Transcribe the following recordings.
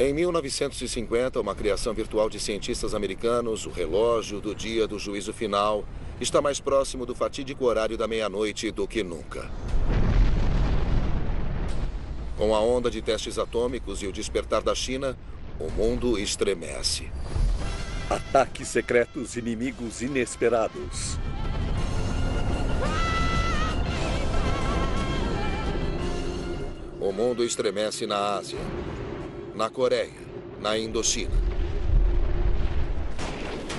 Em 1950, uma criação virtual de cientistas americanos, o relógio do dia do juízo final, está mais próximo do fatídico horário da meia-noite do que nunca. Com a onda de testes atômicos e o despertar da China, o mundo estremece. Ataques secretos, inimigos inesperados. O mundo estremece na Ásia, na Coreia, na Indochina.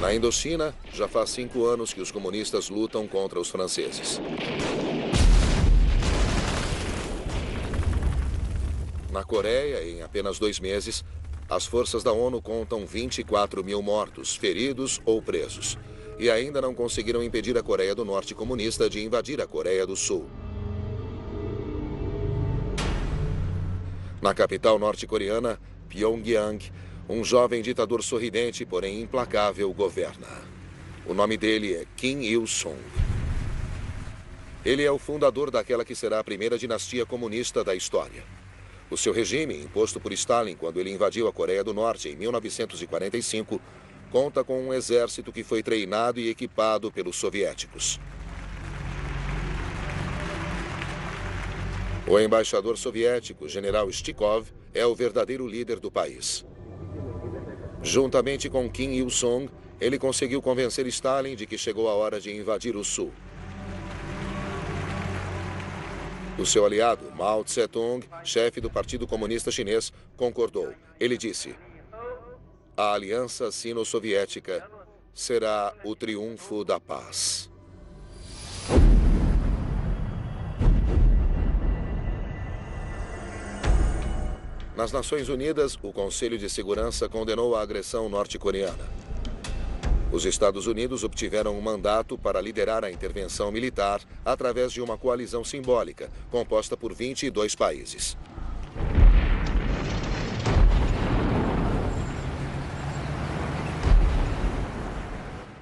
Na Indochina, já faz 5 anos que os comunistas lutam contra os franceses. Na Coreia, em apenas 2 meses, as forças da ONU contam 24 mil mortos, feridos ou presos. E ainda não conseguiram impedir a Coreia do Norte comunista de invadir a Coreia do Sul. Na capital norte-coreana, Pyongyang, um jovem ditador sorridente, porém implacável, governa. O nome dele é Kim Il-sung. Ele é o fundador daquela que será a primeira dinastia comunista da história. O seu regime, imposto por Stalin quando ele invadiu a Coreia do Norte em 1945, conta com um exército que foi treinado e equipado pelos soviéticos. O embaixador soviético, general Stikov, é o verdadeiro líder do país. Juntamente com Kim Il-sung, ele conseguiu convencer Stalin de que chegou a hora de invadir o Sul. O seu aliado, Mao Tse-tung, chefe do Partido Comunista Chinês, concordou. Ele disse: "A aliança sino-soviética será o triunfo da paz." Nas Nações Unidas, o Conselho de Segurança condenou a agressão norte-coreana. Os Estados Unidos obtiveram um mandato para liderar a intervenção militar através de uma coalizão simbólica, composta por 22 países.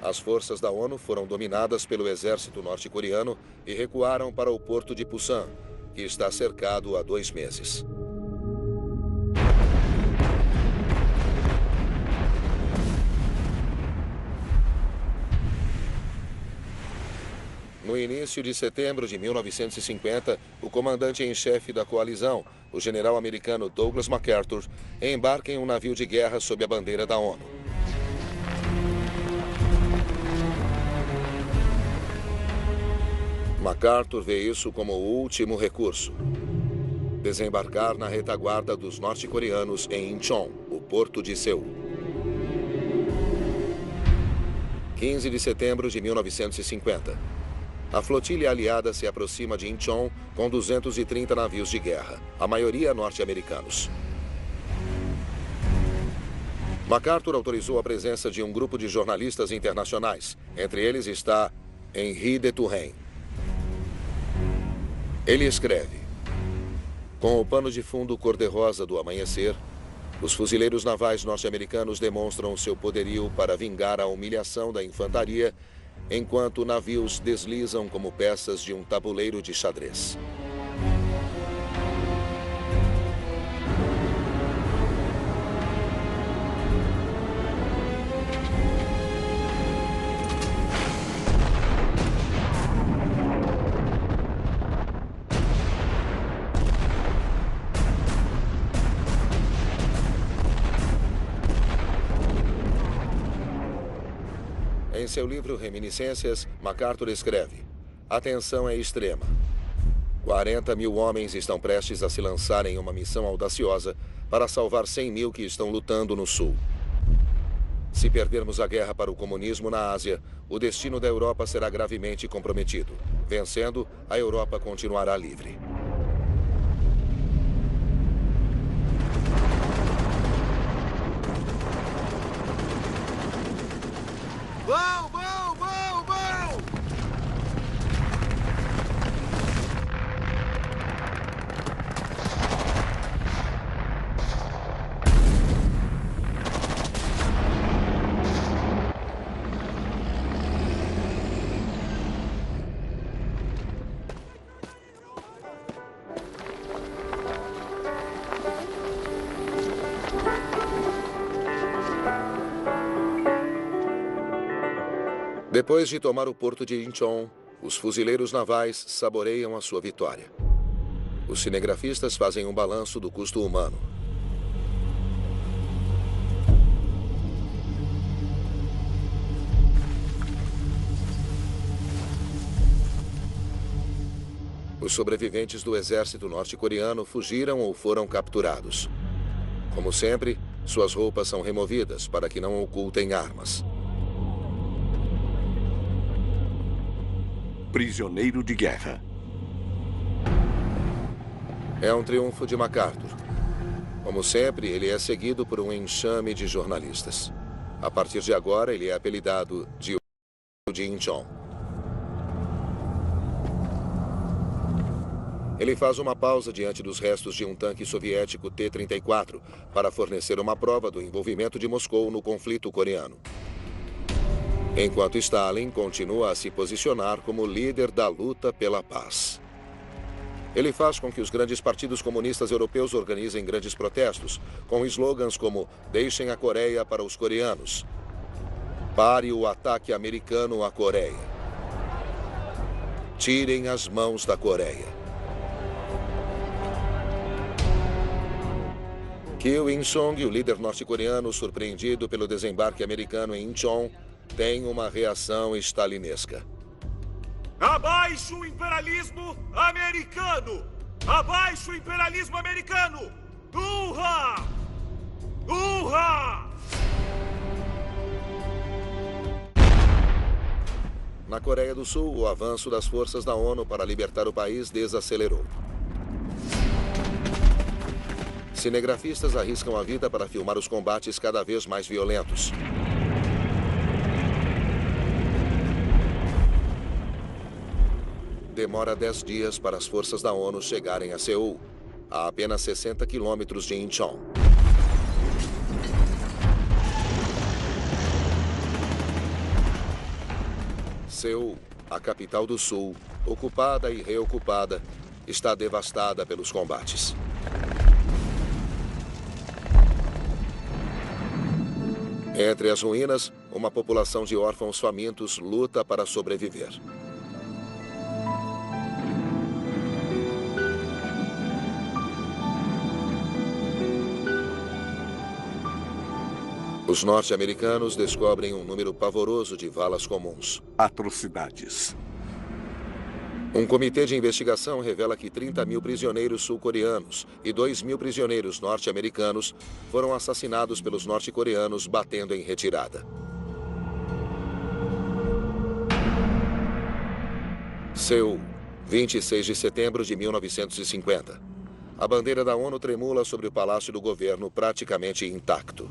As forças da ONU foram dominadas pelo exército norte-coreano e recuaram para o porto de Pusan, que está cercado há 2 meses. No início de setembro de 1950, o comandante em chefe da coalizão, o general americano Douglas MacArthur, embarca em um navio de guerra sob a bandeira da ONU. MacArthur vê isso como o último recurso: desembarcar na retaguarda dos norte-coreanos em Incheon, o porto de Seul. 15 de setembro de 1950. A flotilha aliada se aproxima de Incheon com 230 navios de guerra, a maioria norte-americanos. MacArthur autorizou a presença de um grupo de jornalistas internacionais. Entre eles está Henri de Turenne. Ele escreve: "Com o pano de fundo cor-de-rosa do amanhecer, os fuzileiros navais norte-americanos demonstram seu poderio para vingar a humilhação da infantaria enquanto navios deslizam como peças de um tabuleiro de xadrez." Em seu livro Reminiscências, MacArthur escreve: "A tensão é extrema. 40 mil homens estão prestes a se lançar em uma missão audaciosa para salvar 100 mil que estão lutando no Sul. Se perdermos a guerra para o comunismo na Ásia, o destino da Europa será gravemente comprometido. Vencendo, a Europa continuará livre." Vão, vão, vão, vão! Depois de tomar o porto de Incheon, os fuzileiros navais saboreiam a sua vitória. Os cinegrafistas fazem um balanço do custo humano. Os sobreviventes do exército norte-coreano fugiram ou foram capturados. Como sempre, suas roupas são removidas para que não ocultem armas. Prisioneiro de guerra. É um triunfo de MacArthur. Como sempre, ele é seguido por um enxame de jornalistas. A partir de agora, ele é apelidado de Incheon. Ele faz uma pausa diante dos restos de um tanque soviético T-34 para fornecer uma prova do envolvimento de Moscou no conflito coreano. Enquanto Stalin continua a se posicionar como líder da luta pela paz. Ele faz com que os grandes partidos comunistas europeus organizem grandes protestos, com slogans como "Deixem a Coreia para os coreanos", "Pare o ataque americano à Coreia", "Tirem as mãos da Coreia". Kim Il-sung, o líder norte-coreano surpreendido pelo desembarque americano em Incheon, tem uma reação stalinesca. Abaixo o imperialismo americano! Abaixo o imperialismo americano! Urra! Urra! Na Coreia do Sul, o avanço das forças da ONU para libertar o país desacelerou. Cinegrafistas arriscam a vida para filmar os combates cada vez mais violentos. Demora 10 dias para as forças da ONU chegarem a Seul, a apenas 60 quilômetros de Incheon. Seul, a capital do Sul, ocupada e reocupada, está devastada pelos combates. Entre as ruínas, uma população de órfãos famintos luta para sobreviver. Os norte-americanos descobrem um número pavoroso de valas comuns. Atrocidades. Um comitê de investigação revela que 30 mil prisioneiros sul-coreanos e 2 mil prisioneiros norte-americanos foram assassinados pelos norte-coreanos batendo em retirada. Seul, 26 de setembro de 1950. A bandeira da ONU tremula sobre o palácio do governo praticamente intacto.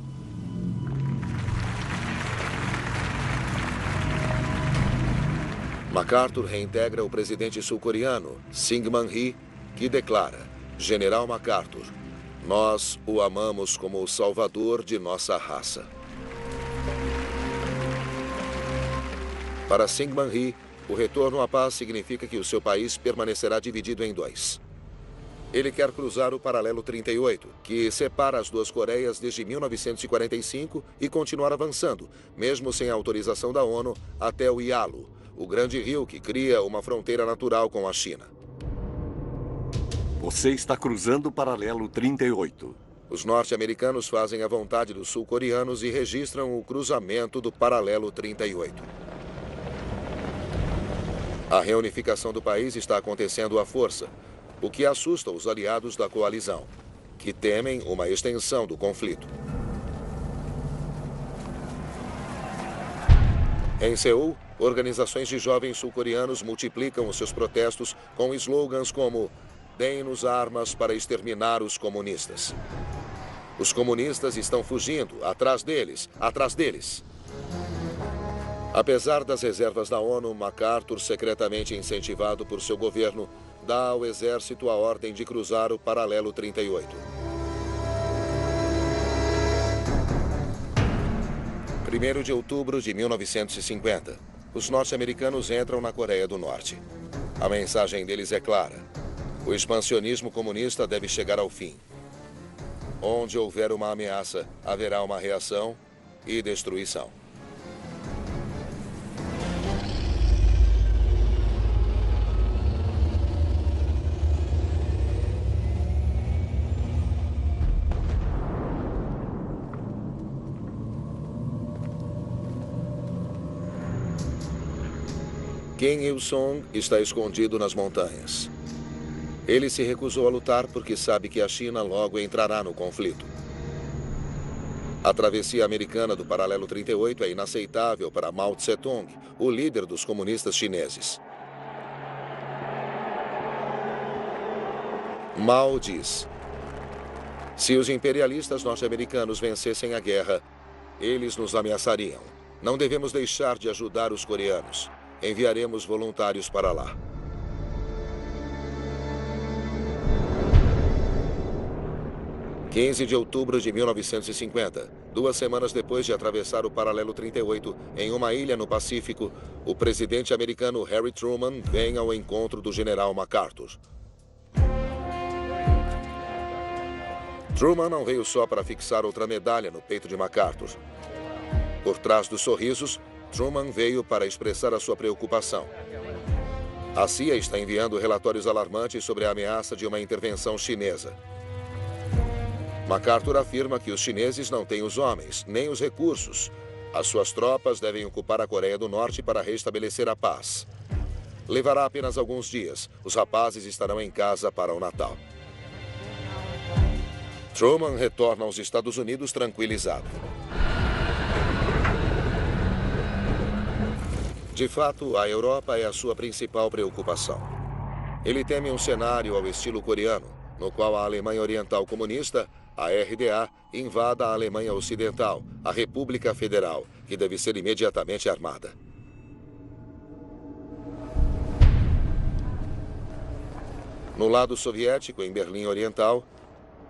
MacArthur reintegra o presidente sul-coreano, Syngman Rhee, que declara: "General MacArthur, nós o amamos como o salvador de nossa raça." Para Syngman Rhee, o retorno à paz significa que o seu país permanecerá dividido em dois. Ele quer cruzar o paralelo 38, que separa as duas Coreias desde 1945 e continuar avançando, mesmo sem a autorização da ONU, até o Yalu, o grande rio que cria uma fronteira natural com a China. Você está cruzando o paralelo 38. Os norte-americanos fazem a vontade dos sul-coreanos e registram o cruzamento do paralelo 38. A reunificação do país está acontecendo à força, o que assusta os aliados da coalizão, que temem uma extensão do conflito. Em Seul, organizações de jovens sul-coreanos multiplicam os seus protestos com slogans como "Deem-nos armas para exterminar os comunistas." Os comunistas estão fugindo, atrás deles, atrás deles. Apesar das reservas da ONU, MacArthur, secretamente incentivado por seu governo, dá ao exército a ordem de cruzar o paralelo 38. 1º de outubro de 1950. Os norte-americanos entram na Coreia do Norte. A mensagem deles é clara: o expansionismo comunista deve chegar ao fim. Onde houver uma ameaça, haverá uma reação e destruição. Kim Il-sung está escondido nas montanhas. Ele se recusou a lutar porque sabe que a China logo entrará no conflito. A travessia americana do paralelo 38 é inaceitável para Mao Tse-tung, o líder dos comunistas chineses. Mao diz: se os imperialistas norte-americanos vencessem a guerra, eles nos ameaçariam. Não devemos deixar de ajudar os coreanos. Enviaremos voluntários para lá. – 15 de outubro de 1950, 2 semanas depois de atravessar o paralelo 38 em uma ilha no Pacífico, o presidente americano Harry Truman vem ao encontro do general MacArthur. Truman não veio só para fixar outra medalha no peito de MacArthur. Por trás dos sorrisos, Truman veio para expressar a sua preocupação. A CIA está enviando relatórios alarmantes sobre a ameaça de uma intervenção chinesa. MacArthur afirma que os chineses não têm os homens, nem os recursos. As suas tropas devem ocupar a Coreia do Norte para restabelecer a paz. Levará apenas alguns dias. Os rapazes estarão em casa para o Natal. Truman retorna aos Estados Unidos tranquilizado. De fato, a Europa é a sua principal preocupação. Ele teme um cenário ao estilo coreano, no qual a Alemanha Oriental Comunista, a RDA, invada a Alemanha Ocidental, a República Federal, que deve ser imediatamente armada. No lado soviético, em Berlim Oriental,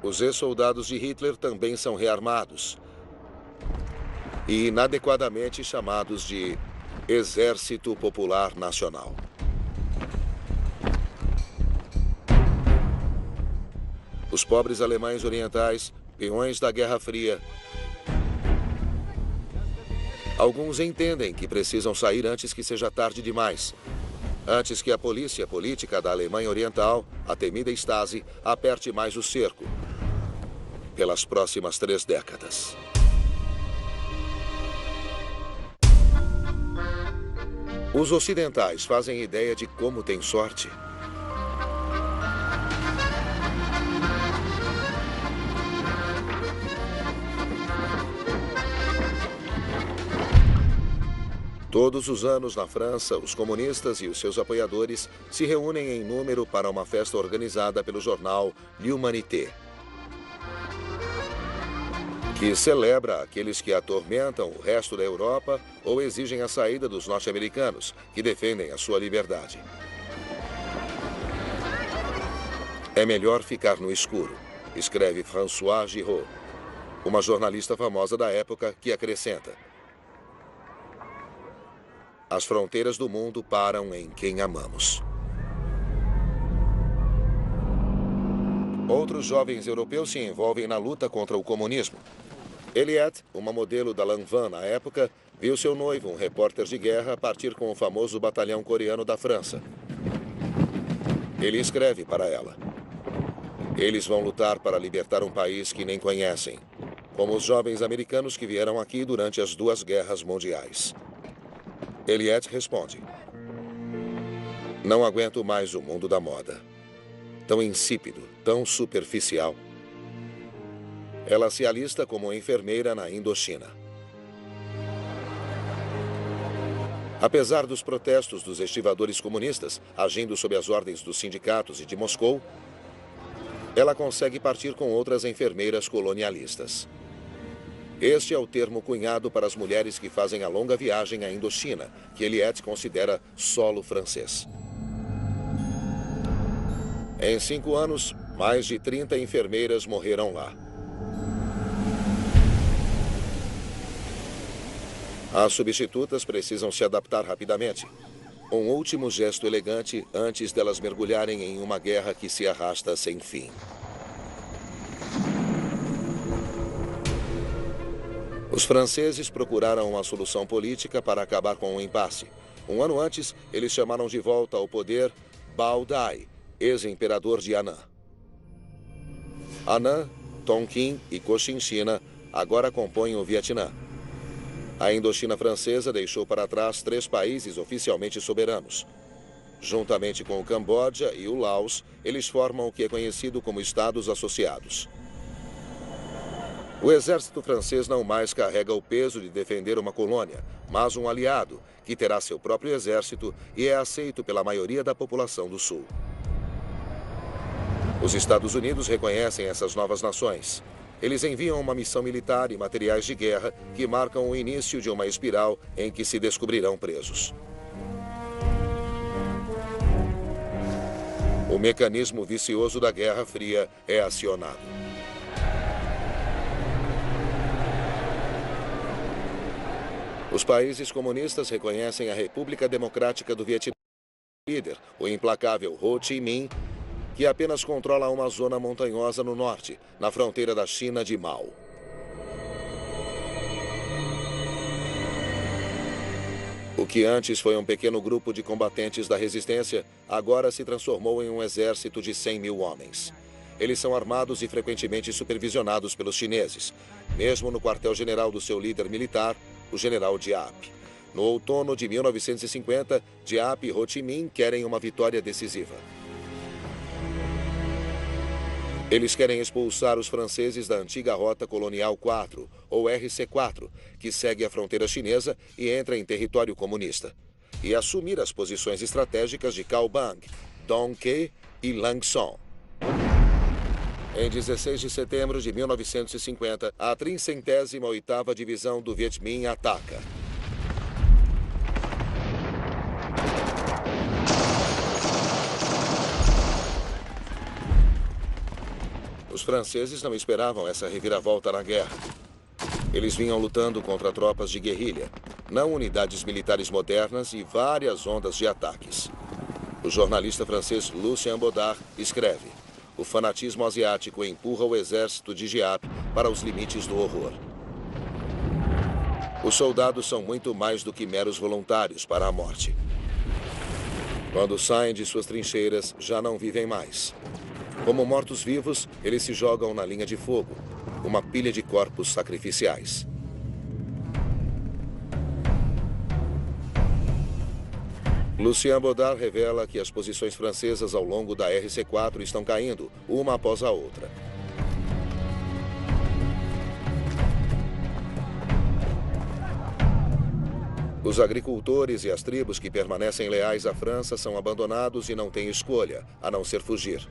os ex-soldados de Hitler também são rearmados e inadequadamente chamados de Exército Popular Nacional. Os pobres alemães orientais, peões da Guerra Fria. Alguns entendem que precisam sair antes que seja tarde demais. Antes que a polícia política da Alemanha Oriental, a temida Stasi, aperte mais o cerco. Pelas próximas 3 décadas. Os ocidentais fazem ideia de como têm sorte. Todos os anos na França, os comunistas e os seus apoiadores se reúnem em número para uma festa organizada pelo jornal L'Humanité, que celebra aqueles que atormentam o resto da Europa ou exigem a saída dos norte-americanos, que defendem a sua liberdade. É melhor ficar no escuro, escreve Françoise Giraud, uma jornalista famosa da época, que acrescenta: as fronteiras do mundo param em quem amamos. Outros jovens europeus se envolvem na luta contra o comunismo. Eliette, uma modelo da Lanvin na época, viu seu noivo, um repórter de guerra, partir com o famoso batalhão coreano da França. Ele escreve para ela: eles vão lutar para libertar um país que nem conhecem, como os jovens americanos que vieram aqui durante as 2 guerras mundiais. Eliette responde: não aguento mais o mundo da moda. Tão insípido, tão superficial. Ela se alista como enfermeira na Indochina. Apesar dos protestos dos estivadores comunistas, agindo sob as ordens dos sindicatos e de Moscou, ela consegue partir com outras enfermeiras colonialistas. Este é o termo cunhado para as mulheres que fazem a longa viagem à Indochina, que Eliette considera solo francês. Em 5 anos, mais de 30 enfermeiras morreram lá. As substitutas precisam se adaptar rapidamente. Um último gesto elegante antes delas mergulharem em uma guerra que se arrasta sem fim. Os franceses procuraram uma solução política para acabar com o impasse. 1 ano antes, eles chamaram de volta ao poder Bao Dai, ex-imperador de Annan. Annan, Tonkin e Cochinchina agora compõem o Vietnã. A Indochina Francesa deixou para trás 3 países oficialmente soberanos. Juntamente com o Camboja e o Laos, eles formam o que é conhecido como Estados Associados. O exército francês não mais carrega o peso de defender uma colônia, mas um aliado, que terá seu próprio exército e é aceito pela maioria da população do Sul. Os Estados Unidos reconhecem essas novas nações. Eles enviam uma missão militar e materiais de guerra que marcam o início de uma espiral em que se descobrirão presos. O mecanismo vicioso da Guerra Fria é acionado. Os países comunistas reconhecem a República Democrática do Vietnã, líder, o implacável Ho Chi Minh, que apenas controla uma zona montanhosa no norte, na fronteira da China de Mao. O que antes foi um pequeno grupo de combatentes da resistência, agora se transformou em um exército de 100 mil homens. Eles são armados e frequentemente supervisionados pelos chineses, mesmo no quartel-general do seu líder militar, o general Giap. No outono de 1950, Giap e Ho Chi Minh querem uma vitória decisiva. Eles querem expulsar os franceses da antiga Rota Colonial 4, ou RC4, que segue a fronteira chinesa e entra em território comunista, e assumir as posições estratégicas de Cao Bang, Dong Ke e Lang Son. Em 16 de setembro de 1950, a 308ª Divisão do Viet Minh ataca. Os franceses não esperavam essa reviravolta na guerra. Eles vinham lutando contra tropas de guerrilha, não unidades militares modernas e várias ondas de ataques. O jornalista francês Lucien Baudard escreve: o fanatismo asiático empurra o exército de Giap para os limites do horror. Os soldados são muito mais do que meros voluntários para a morte. Quando saem de suas trincheiras, já não vivem mais. Como mortos-vivos, eles se jogam na linha de fogo, uma pilha de corpos sacrificiais. Lucien Baudard revela que as posições francesas ao longo da RC4 estão caindo, uma após a outra. Os agricultores e as tribos que permanecem leais à França são abandonados e não têm escolha, a não ser fugir.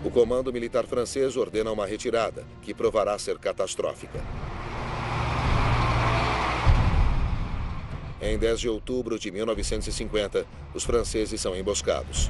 O comando militar francês ordena uma retirada, que provará ser catastrófica. Em 10 de outubro de 1950, os franceses são emboscados.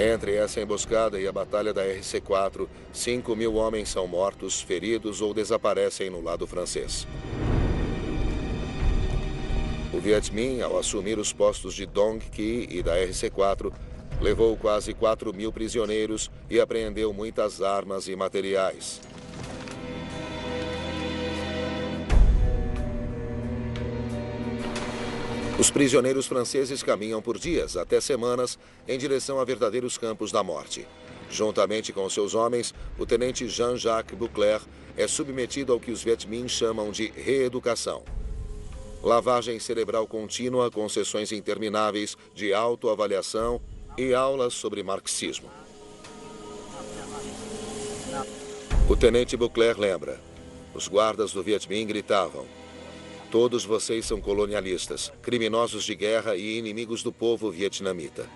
Entre essa emboscada e a batalha da RC4, 5 mil homens são mortos, feridos ou desaparecem no lado francês. O Viet Minh, ao assumir os postos de Dong Qui e da RC4, levou quase 4 mil prisioneiros e apreendeu muitas armas e materiais. Os prisioneiros franceses caminham por dias, até semanas, em direção a verdadeiros campos da morte. Juntamente com seus homens, o tenente Jean-Jacques Boucler é submetido ao que os Viet Minh chamam de reeducação. Lavagem cerebral contínua com sessões intermináveis de autoavaliação e aulas sobre marxismo. O tenente Boucler lembra: os guardas do Viet Minh gritavam: todos vocês são colonialistas, criminosos de guerra e inimigos do povo vietnamita.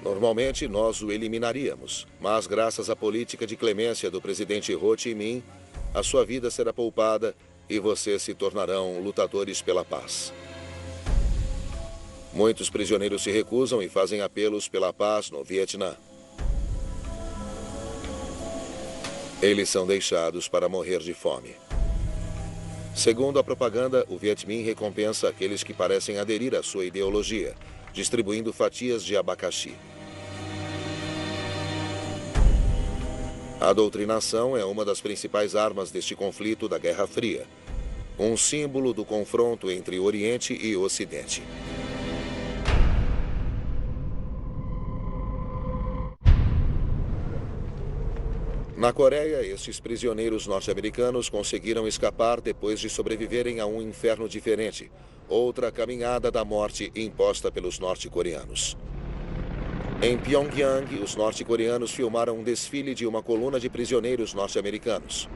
Normalmente, nós o eliminaríamos, mas graças à política de clemência do presidente Ho Chi Minh, a sua vida será poupada e vocês se tornarão lutadores pela paz. Muitos prisioneiros se recusam e fazem apelos pela paz no Vietnã. Eles são deixados para morrer de fome. Segundo a propaganda, o Viet Minh recompensa aqueles que parecem aderir à sua ideologia, distribuindo fatias de abacaxi. A doutrinação é uma das principais armas deste conflito da Guerra Fria, um símbolo do confronto entre Oriente e Ocidente. Na Coreia, estes prisioneiros norte-americanos conseguiram escapar depois de sobreviverem a um inferno diferente, outra caminhada da morte imposta pelos norte-coreanos. Em Pyongyang, os norte-coreanos filmaram um desfile de uma coluna de prisioneiros norte-americanos.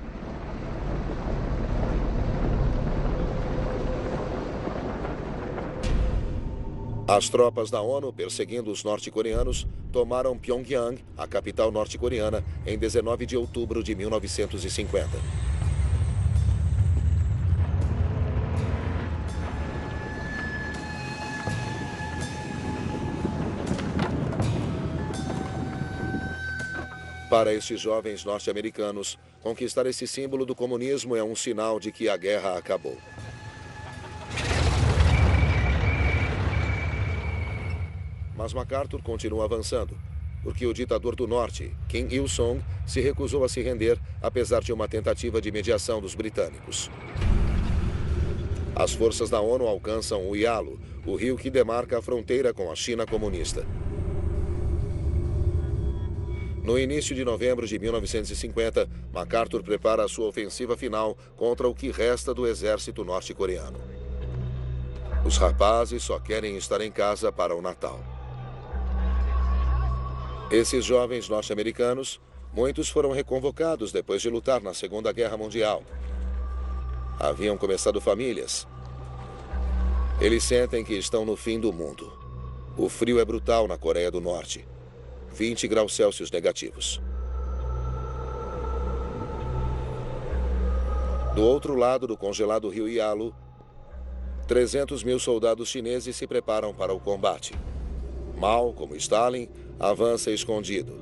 As tropas da ONU, perseguindo os norte-coreanos, tomaram Pyongyang, a capital norte-coreana, em 19 de outubro de 1950. Para estes jovens norte-americanos, conquistar esse símbolo do comunismo é um sinal de que a guerra acabou. Mas MacArthur continua avançando, porque o ditador do Norte, Kim Il-sung, se recusou a se render, apesar de uma tentativa de mediação dos britânicos. As forças da ONU alcançam o Yalu, o rio que demarca a fronteira com a China comunista. No início de novembro de 1950, MacArthur prepara a sua ofensiva final contra o que resta do exército norte-coreano. Os rapazes só querem estar em casa para o Natal. Esses jovens norte-americanos, muitos foram reconvocados depois de lutar na Segunda Guerra Mundial. Haviam começado famílias. Eles sentem que estão no fim do mundo. O frio é brutal na Coreia do Norte. 20 graus Celsius negativos. Do outro lado do congelado rio Yalu, 300 mil soldados chineses se preparam para o combate. Mao, como Stalin, avança escondido.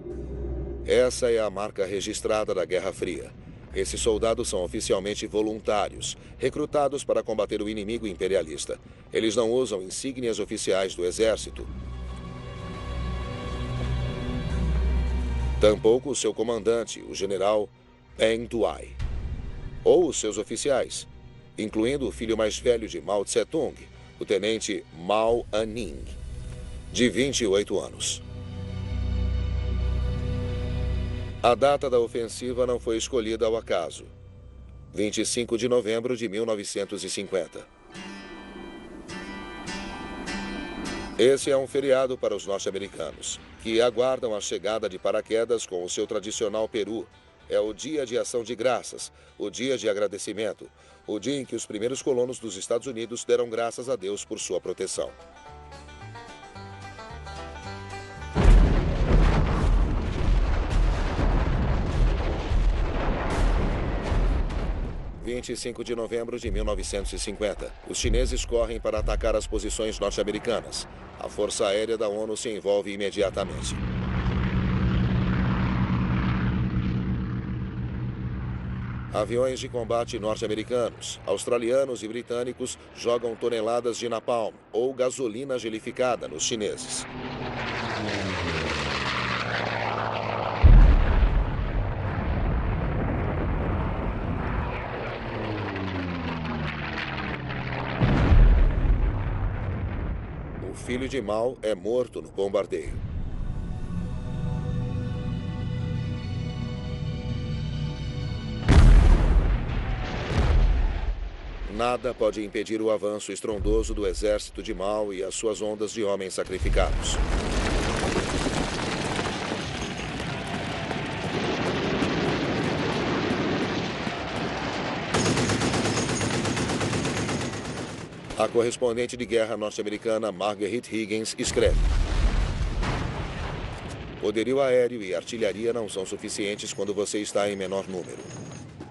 Essa é a marca registrada da Guerra Fria. Esses soldados são oficialmente voluntários, recrutados para combater o inimigo imperialista. Eles não usam insígnias oficiais do exército. Tampouco o seu comandante, o general Peng Duai. Ou os seus oficiais, incluindo o filho mais velho de Mao Tse-tung, o tenente Mao An-ning, de 28 anos. A data da ofensiva não foi escolhida ao acaso. 25 de novembro de 1950. Esse é um feriado para os norte-americanos, que aguardam a chegada de paraquedas com o seu tradicional peru. É o dia de ação de graças, o dia de agradecimento, o dia em que os primeiros colonos dos Estados Unidos deram graças a Deus por sua proteção. 25 de novembro de 1950. Os chineses correm para atacar as posições norte-americanas. A Força Aérea da ONU se envolve imediatamente. Aviões de combate norte-americanos, australianos e britânicos jogam toneladas de napalm ou gasolina gelificada nos chineses. O filho de Mao é morto no bombardeio. Nada pode impedir o avanço estrondoso do exército de Mao e as suas ondas de homens sacrificados. A correspondente de guerra norte-americana Margaret Higgins escreve: poderio aéreo e artilharia não são suficientes quando você está em menor número.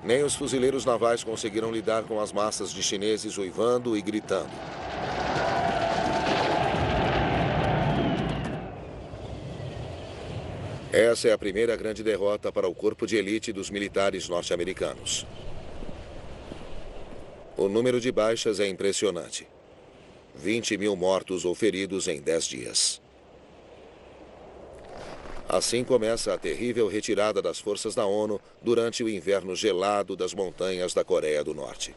Nem os fuzileiros navais conseguiram lidar com as massas de chineses uivando e gritando. Essa é a primeira grande derrota para o corpo de elite dos militares norte-americanos. O número de baixas é impressionante. 20 mil mortos ou feridos em 10 dias. Assim começa a terrível retirada das forças da ONU durante o inverno gelado das montanhas da Coreia do Norte.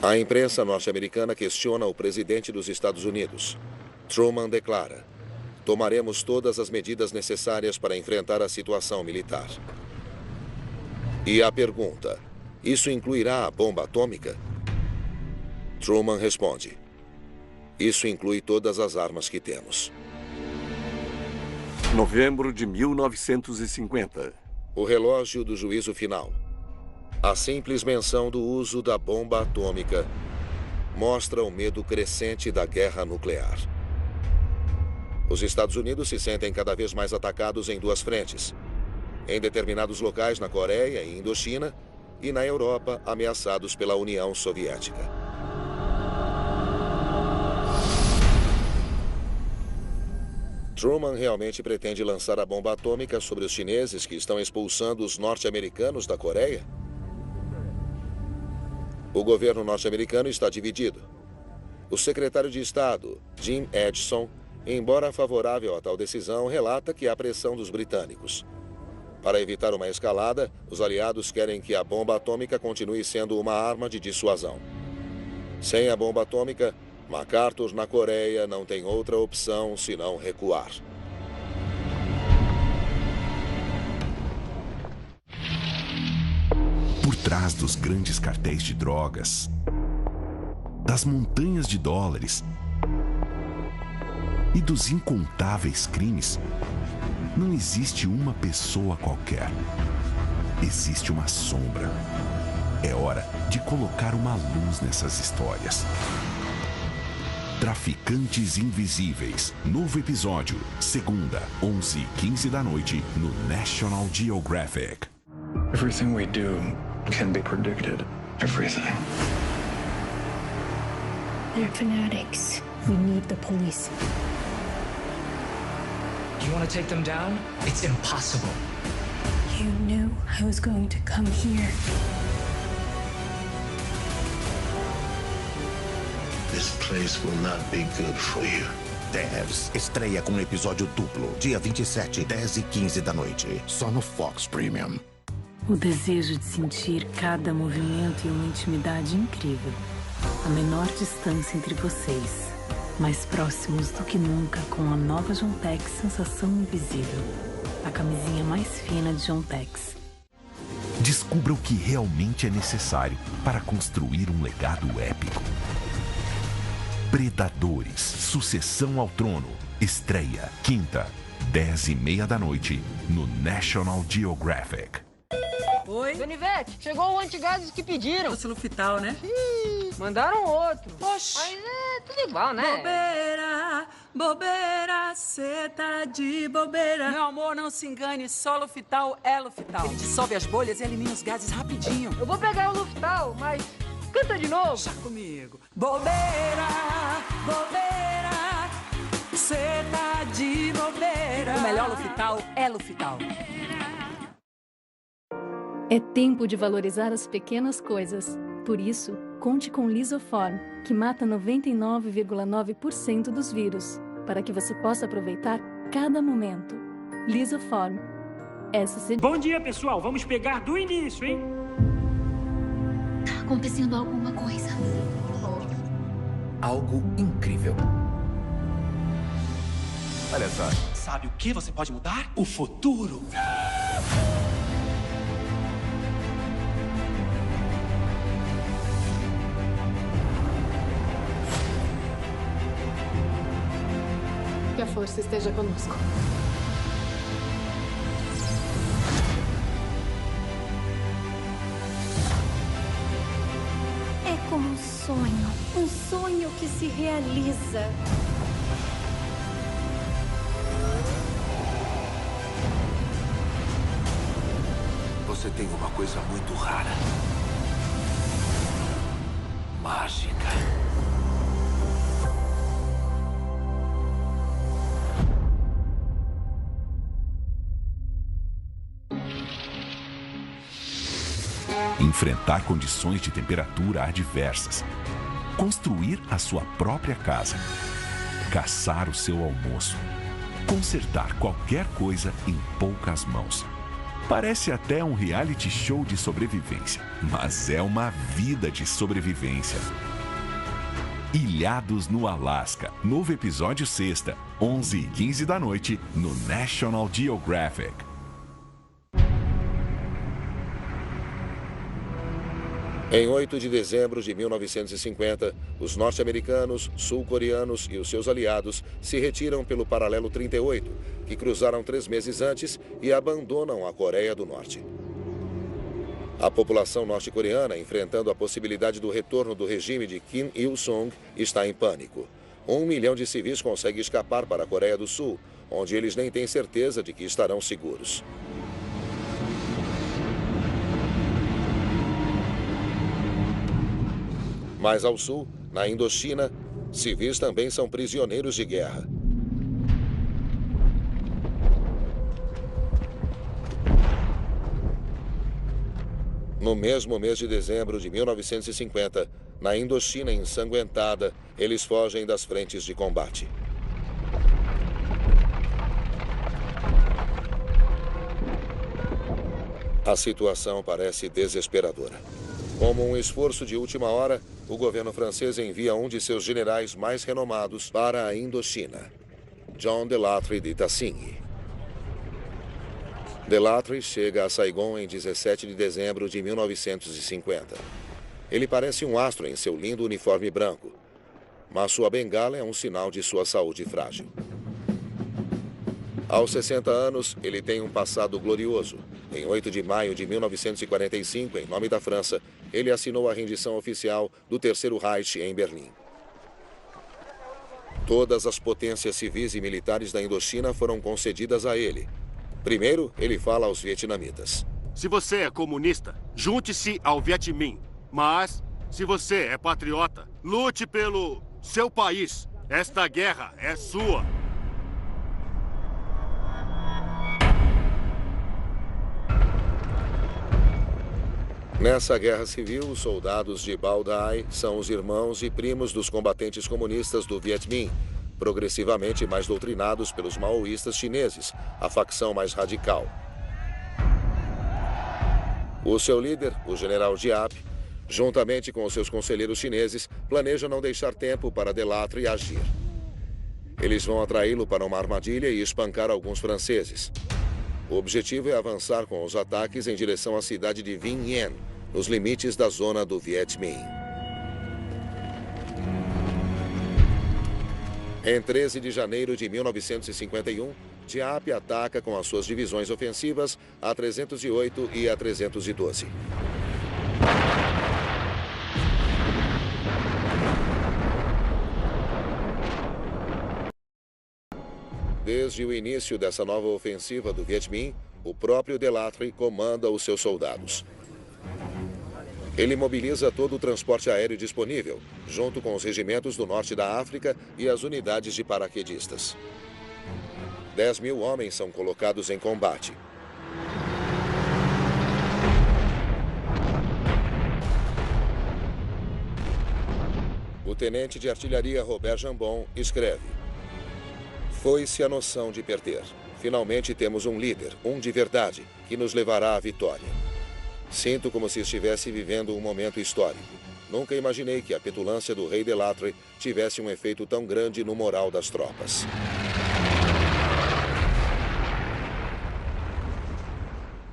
A imprensa norte-americana questiona o presidente dos Estados Unidos. Truman declara: tomaremos todas as medidas necessárias para enfrentar a situação militar. E a pergunta: isso incluirá a bomba atômica? Truman responde: isso inclui todas as armas que temos. Novembro de 1950. O relógio do juízo final. A simples menção do uso da bomba atômica mostra o medo crescente da guerra nuclear. Os Estados Unidos se sentem cada vez mais atacados em duas frentes. Em determinados locais na Coreia e Indochina, e na Europa, ameaçados pela União Soviética. Truman realmente pretende lançar a bomba atômica sobre os chineses que estão expulsando os norte-americanos da Coreia? O governo norte-americano está dividido. O secretário de Estado, Jim Edgson, embora favorável a tal decisão, relata que há pressão dos britânicos. Para evitar uma escalada, os aliados querem que a bomba atômica continue sendo uma arma de dissuasão. Sem a bomba atômica, MacArthur na Coreia não tem outra opção senão recuar. Por trás dos grandes cartéis de drogas, das montanhas de dólares e dos incontáveis crimes, não existe uma pessoa qualquer. Existe uma sombra. É hora de colocar uma luz nessas histórias. Traficantes Invisíveis. Novo episódio, segunda, 11h15 da noite, no National Geographic. Everything we do can be predicted. Everything. They're fanatics. We need the police. You want to take them down? It's impossible. You knew I was going to come here. This place will not be good for you. Devs estreia com um episódio duplo, dia 27, 10h15 da noite, só no Fox Premium. O desejo de sentir cada movimento e uma intimidade incrível. A menor distância entre vocês. Mais próximos do que nunca com a nova Jontex Sensação Invisível. A camisinha mais fina de Jontex. Descubra o que realmente é necessário para construir um legado épico. Predadores, Sucessão ao Trono. Estreia, quinta, 10h30 da noite, no National Geographic. Oi? Donivete, chegou o antigases que pediram. O Sulfital, né? Mandaram outro. Oxi. Mas é tudo igual, né? Bobeira, bobeira, cê tá de bobeira. Meu amor, não se engane, só Lufital é Lufital. Ele dissolve as bolhas e elimina os gases rapidinho. Eu vou pegar o Lufital, mas canta de novo. Chá comigo. Bobeira, bobeira, cê tá de bobeira. O melhor Lufital é Lufital. É tempo de valorizar as pequenas coisas. Por isso, conte com Lisoform, que mata 99,9% dos vírus, para que você possa aproveitar cada momento. Lisoform. Bom dia, pessoal. Vamos pegar do início, hein? Tá acontecendo alguma coisa. Algo incrível. Olha só. Sabe o que você pode mudar? O futuro. Que a força esteja conosco. É como um sonho que se realiza. Você tem uma coisa muito rara. Mágica. enfrentar condições de temperatura adversas, construir a sua própria casa, caçar o seu almoço, consertar qualquer coisa em poucas mãos. Parece até um reality show de sobrevivência, mas é uma vida de sobrevivência. Ilhados no Alasca, novo episódio sexta, 11h15 da noite, no National Geographic. Em 8 de dezembro de 1950, os norte-americanos, sul-coreanos e os seus aliados se retiram pelo paralelo 38, que cruzaram 3 meses antes e abandonam a Coreia do Norte. A população norte-coreana, enfrentando a possibilidade do retorno do regime de Kim Il-sung, está em pânico. 1 milhão de civis consegue escapar para a Coreia do Sul, onde eles nem têm certeza de que estarão seguros. Mais ao sul, na Indochina, civis também são prisioneiros de guerra. No mesmo mês de dezembro de 1950, na Indochina ensanguentada, eles fogem das frentes de combate. A situação parece desesperadora. Como um esforço de última hora, o governo francês envia um de seus generais mais renomados para a Indochina, John Delattre de Tassigny. Delattre chega a Saigon em 17 de dezembro de 1950. Ele parece um astro em seu lindo uniforme branco, mas sua bengala é um sinal de sua saúde frágil. Aos 60 anos, ele tem um passado glorioso. Em 8 de maio de 1945, em nome da França, ele assinou a rendição oficial do Terceiro Reich em Berlim. Todas as potências civis e militares da Indochina foram concedidas a ele. Primeiro, ele fala aos vietnamitas. Se você é comunista, junte-se ao Viet Minh. Mas, se você é patriota, lute pelo seu país. Esta guerra é sua. Nessa guerra civil, os soldados de Bao Dai são os irmãos e primos dos combatentes comunistas do Viet Minh, progressivamente mais doutrinados pelos maoístas chineses, a facção mais radical. O seu líder, o general Giap, juntamente com os seus conselheiros chineses, planejam não deixar tempo para Delattre agir. Eles vão atraí-lo para uma armadilha e espancar alguns franceses. O objetivo é avançar com os ataques em direção à cidade de Vinh Yên, nos limites da zona do Viet Minh. Em 13 de janeiro de 1951, Giap ataca com as suas divisões ofensivas a 308 e a 312. Desde o início dessa nova ofensiva do Viet Minh, o próprio Delattre comanda os seus soldados. Ele mobiliza todo o transporte aéreo disponível, junto com os regimentos do norte da África e as unidades de paraquedistas. 10.000 homens são colocados em combate. O tenente de artilharia Robert Jambon escreve: "Foi-se a noção de perder. Finalmente temos um líder, um de verdade, que nos levará à vitória. Sinto como se estivesse vivendo um momento histórico. Nunca imaginei que a petulância do rei Delattre tivesse um efeito tão grande no moral das tropas."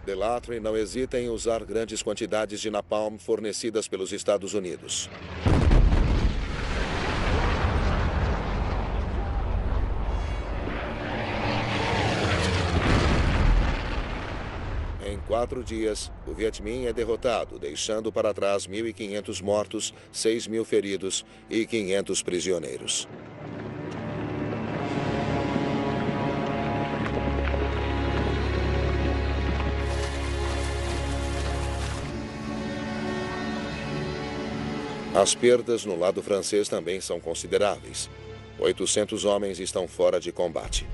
Delattre não hesita em usar grandes quantidades de napalm fornecidas pelos Estados Unidos. Em 4 dias, o Viet Minh é derrotado, deixando para trás 1.500 mortos, 6.000 feridos e 500 prisioneiros. As perdas no lado francês também são consideráveis. 800 homens estão fora de combate.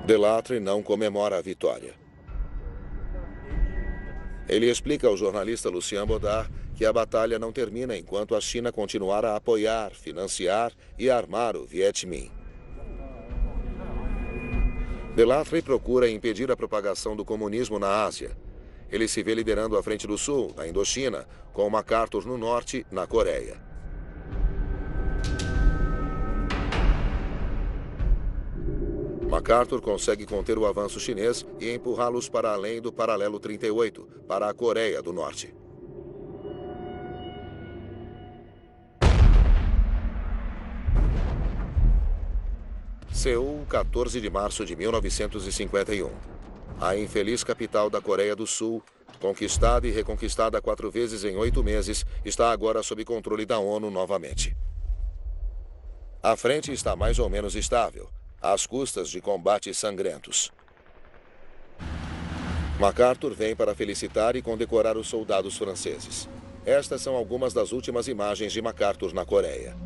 Delattre não comemora a vitória. Ele explica ao jornalista Lucien Baudard que a batalha não termina enquanto a China continuar a apoiar, financiar e armar o Viet Minh. Delattre procura impedir a propagação do comunismo na Ásia. Ele se vê liderando a Frente do Sul, na Indochina, com MacArthur no Norte, na Coreia. MacArthur consegue conter o avanço chinês e empurrá-los para além do paralelo 38, para a Coreia do Norte. Seul, 14 de março de 1951. A infeliz capital da Coreia do Sul, conquistada e reconquistada 4 vezes em 8 meses, está agora sob controle da ONU novamente. A frente está mais ou menos estável, às custas de combates sangrentos. MacArthur vem para felicitar e condecorar os soldados franceses. Estas são algumas das últimas imagens de MacArthur na Coreia.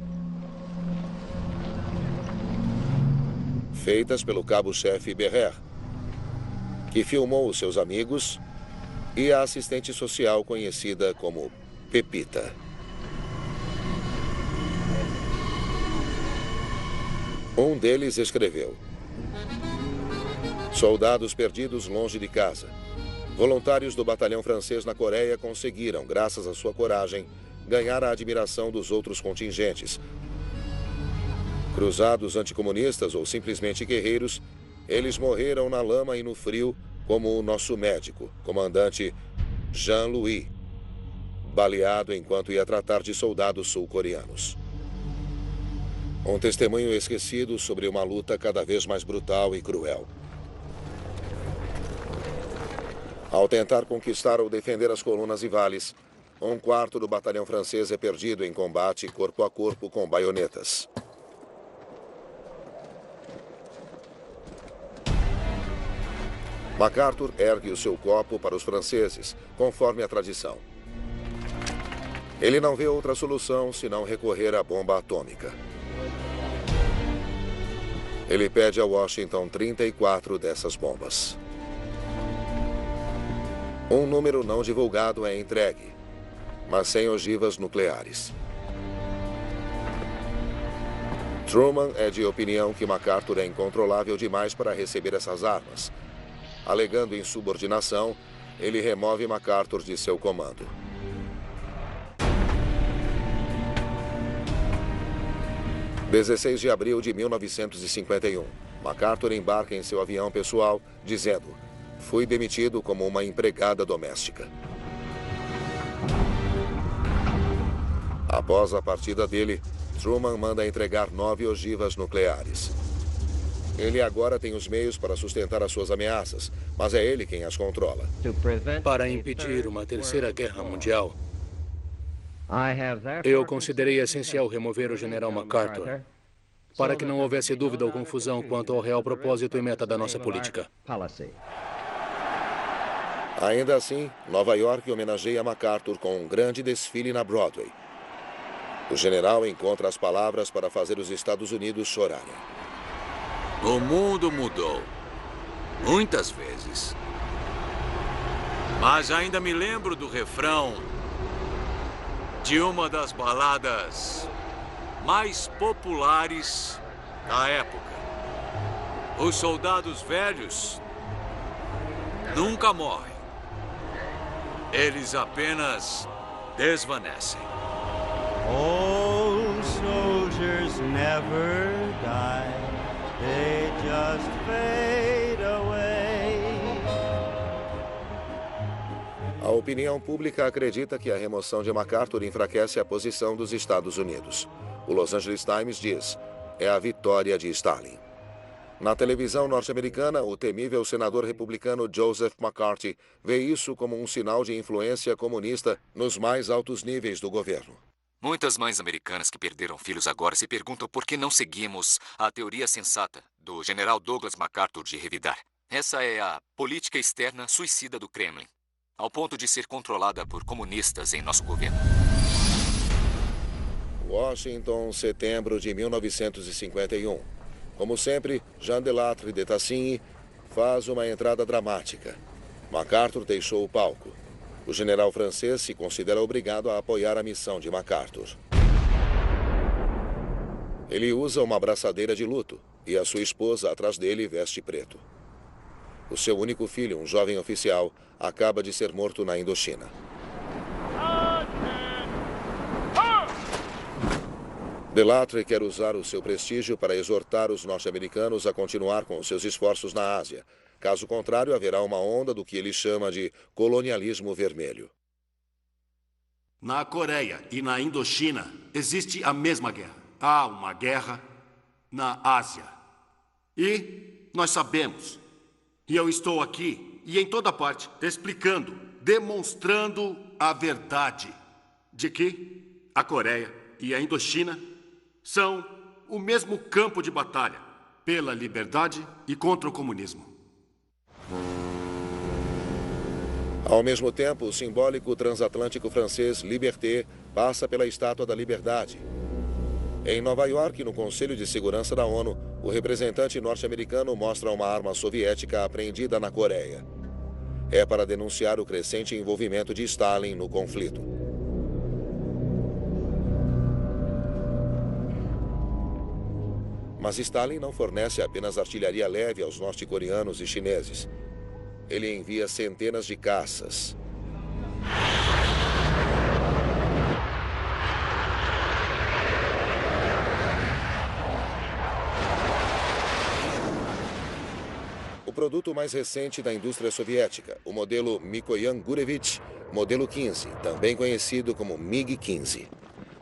Feitas pelo cabo-chefe Berrer, que filmou os seus amigos, e a assistente social conhecida como Pepita. Um deles escreveu: soldados perdidos longe de casa. Voluntários do batalhão francês na Coreia conseguiram, graças à sua coragem, ganhar a admiração dos outros contingentes. Cruzados anticomunistas ou simplesmente guerreiros, eles morreram na lama e no frio, como o nosso médico, comandante Jean-Louis, baleado enquanto ia tratar de soldados sul-coreanos. Um testemunho esquecido sobre uma luta cada vez mais brutal e cruel. Ao tentar conquistar ou defender as colunas e vales, 1/4 do batalhão francês é perdido em combate corpo a corpo com baionetas. MacArthur ergue o seu copo para os franceses, conforme a tradição. Ele não vê outra solução senão recorrer à bomba atômica. Ele pede a Washington 34 dessas bombas. Um número não divulgado é entregue, mas sem ogivas nucleares. Truman é de opinião que MacArthur é incontrolável demais para receber essas armas. Alegando insubordinação, ele remove MacArthur de seu comando. – 16 de abril de 1951. MacArthur embarca em seu avião pessoal, dizendo: fui demitido como uma empregada doméstica. Após a partida dele, Truman manda entregar 9 ogivas nucleares. Ele agora tem os meios para sustentar as suas ameaças, mas é ele quem as controla. Para impedir uma terceira guerra mundial, eu considerei essencial remover o general MacArthur, para que não houvesse dúvida ou confusão quanto ao real propósito e meta da nossa política. Ainda assim, Nova York homenageia MacArthur com um grande desfile na Broadway. O general encontra as palavras para fazer os Estados Unidos chorarem. O mundo mudou. Muitas vezes. Mas ainda me lembro do refrão de uma das baladas mais populares da época. Os soldados velhos nunca morrem. Eles apenas desvanecem. Old soldiers never die. They just fade away. A opinião pública acredita que a remoção de MacArthur enfraquece a posição dos Estados Unidos. O Los Angeles Times diz: é a vitória de Stalin. Na televisão norte-americana, o temível senador republicano Joseph McCarthy vê isso como um sinal de influência comunista nos mais altos níveis do governo. Muitas mães americanas que perderam filhos agora se perguntam por que não seguimos a teoria sensata do general Douglas MacArthur de revidar. Essa é a política externa suicida do Kremlin, ao ponto de ser controlada por comunistas em nosso governo. Washington, setembro de 1951. Como sempre, Jean Delattre de Tassigny faz uma entrada dramática. MacArthur deixou o palco. O general francês se considera obrigado a apoiar a missão de MacArthur. Ele usa uma abraçadeira de luto e a sua esposa atrás dele veste preto. O seu único filho, um jovem oficial, acaba de ser morto na Indochina. Delattre quer usar o seu prestígio para exortar os norte-americanos a continuar com os seus esforços na Ásia. Caso contrário, haverá uma onda do que ele chama de colonialismo vermelho. Na Coreia e na Indochina existe a mesma guerra. Há uma guerra na Ásia. E nós sabemos. E eu estou aqui e em toda parte explicando, demonstrando a verdade de que a Coreia e a Indochina são o mesmo campo de batalha pela liberdade e contra o comunismo. Ao mesmo tempo, o simbólico transatlântico francês Liberté passa pela Estátua da Liberdade. Em Nova York, no Conselho de Segurança da ONU, o representante norte-americano mostra uma arma soviética apreendida na Coreia. É para denunciar o crescente envolvimento de Stalin no conflito. Mas Stalin não fornece apenas artilharia leve aos norte-coreanos e chineses. Ele envia centenas de caças. O produto mais recente da indústria soviética, o modelo Mikoyan Gurevich, modelo 15, também conhecido como MiG-15.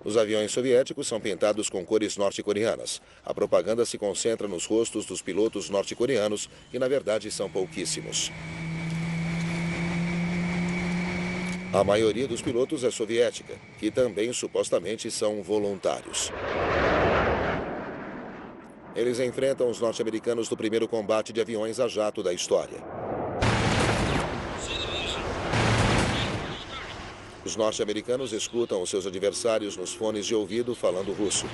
Os aviões soviéticos são pintados com cores norte-coreanas. A propaganda se concentra nos rostos dos pilotos norte-coreanos, que na verdade são pouquíssimos. A maioria dos pilotos é soviética, que também supostamente são voluntários. Eles enfrentam os norte-americanos no primeiro combate de aviões a jato da história. Os norte-americanos escutam os seus adversários nos fones de ouvido falando russo.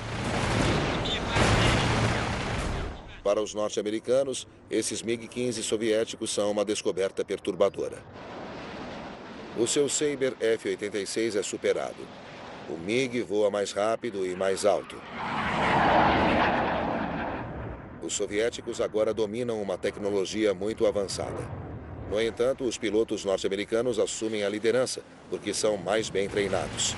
Para os norte-americanos, esses MiG-15 soviéticos são uma descoberta perturbadora. O seu Sabre F-86 é superado. O MiG voa mais rápido e mais alto. Os soviéticos agora dominam uma tecnologia muito avançada. No entanto, os pilotos norte-americanos assumem a liderança, porque são mais bem treinados.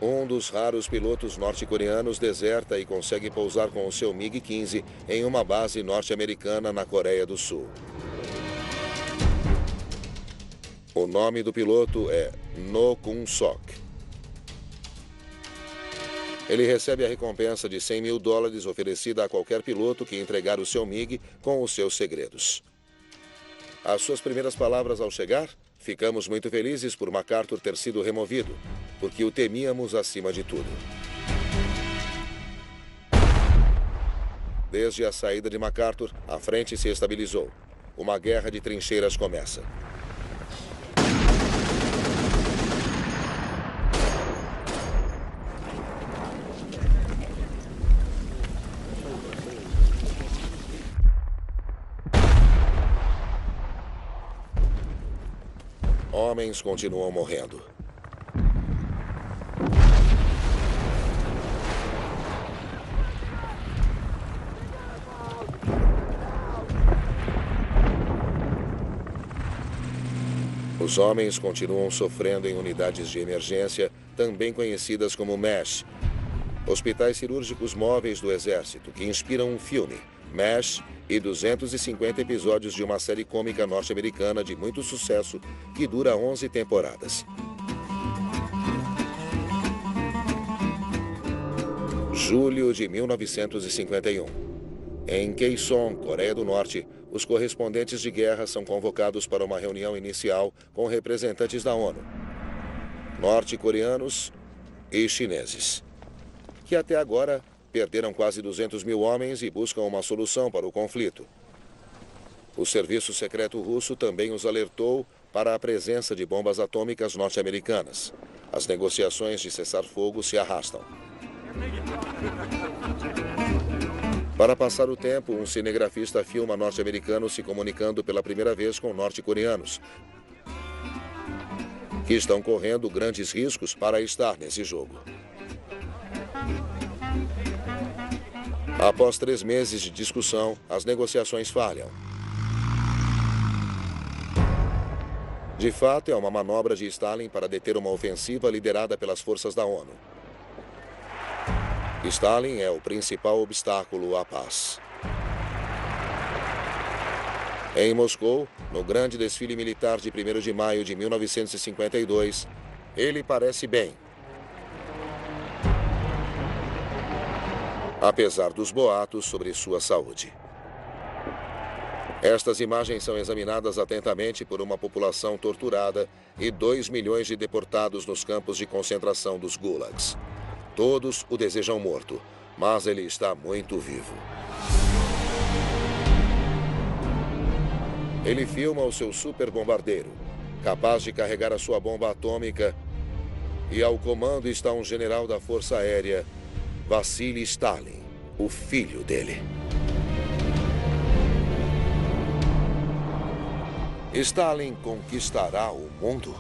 Um dos raros pilotos norte-coreanos deserta e consegue pousar com o seu MiG-15 em uma base norte-americana na Coreia do Sul. O nome do piloto é No Kun-sok. Ele recebe a recompensa de $100 mil oferecida a qualquer piloto que entregar o seu MiG com os seus segredos. As suas primeiras palavras ao chegar? Ficamos muito felizes por MacArthur ter sido removido, porque o temíamos acima de tudo. Desde a saída de MacArthur, a frente se estabilizou. Uma guerra de trincheiras começa. Homens continuam morrendo. Os homens continuam sofrendo em unidades de emergência, também conhecidas como MASH, hospitais cirúrgicos móveis do Exército, que inspiram um filme, MASH, e 250 episódios de uma série cômica norte-americana de muito sucesso que dura 11 temporadas. Julho de 1951. Em Kaesong, Coreia do Norte, os correspondentes de guerra são convocados para uma reunião inicial com representantes da ONU, norte-coreanos e chineses, que até agora perderam quase 200 mil homens e buscam uma solução para o conflito. O serviço secreto russo também os alertou para a presença de bombas atômicas norte-americanas. As negociações de cessar-fogo se arrastam. Para passar o tempo, um cinegrafista filma norte-americanos se comunicando pela primeira vez com norte-coreanos, que estão correndo grandes riscos para estar nesse jogo. Após 3 meses de discussão, as negociações falham. De fato, é uma manobra de Stalin para deter uma ofensiva liderada pelas forças da ONU. Stalin é o principal obstáculo à paz. Em Moscou, no grande desfile militar de 1º de maio de 1952, ele parece bem. Apesar dos boatos sobre sua saúde. Estas imagens são examinadas atentamente por uma população torturada e 2 milhões de deportados nos campos de concentração dos gulags. Todos o desejam morto, mas ele está muito vivo. Ele filma o seu superbombardeiro, capaz de carregar a sua bomba atômica, e ao comando está um general da Força Aérea, Vassily Stalin, o filho dele. Stalin conquistará o mundo?